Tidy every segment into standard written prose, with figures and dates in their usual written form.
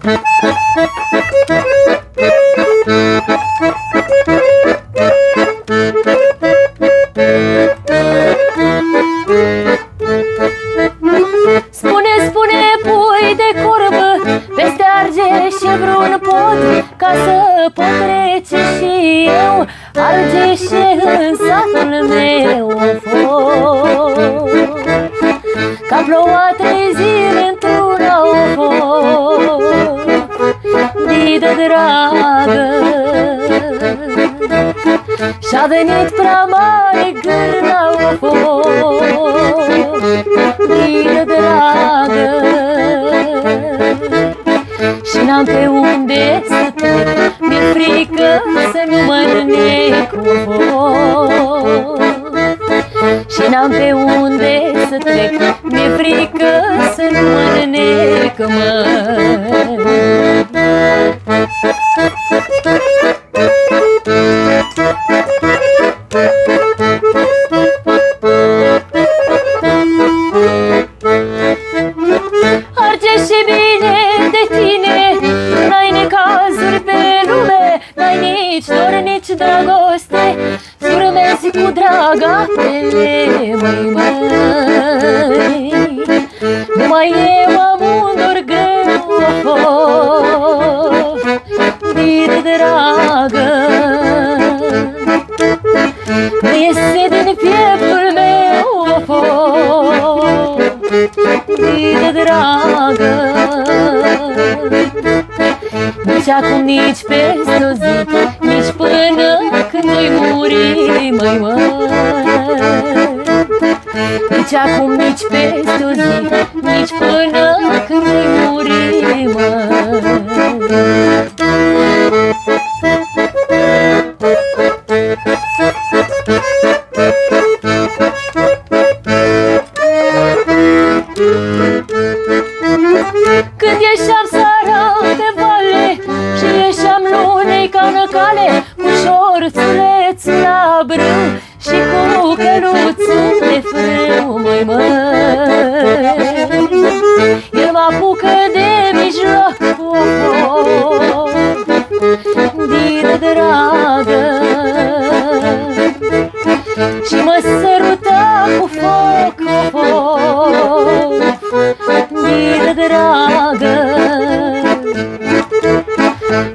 Spune, spune, pui de curbă peste Argeș și vreun pod, ca să pot trece și eu Argeșe în satul meu. Că-a plouat 3 zile într-una, Didă dragă, și-a venit prea mare gârna, Didă dragă, și n-am pe unde să trec, mi-e frică să nu mă înnec, și n-am pe unde să trec, mi-e frică să nu mă înnec, Argeșe, bine de tine, n-ai necazuri pe lume, n-ai nici dor, nici dragoste, surmezi cu draga pe măi. Numai eu am un dor greu, Didă dragă, nu iese din pieptul meu, Didă dragă, nici acum, nici peste o zi, nici până când voi muri, măi. Nici acum, nici peste o zi, nici până când voi muri, Când ieșeam seara pe vale și ieșeam lunei ca năcale, cu șorțulețul la brâu și cu căruțul de frâu, măi. El mă apucă de mijloc, Didă dragă, și mă săruta cu foc, Didă dragă,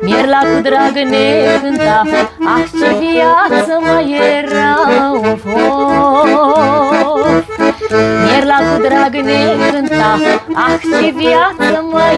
Mierla cu drag ne cânta, ah, ce viață mai era, Mierla cu drag ne cânta, ah, ce viață mai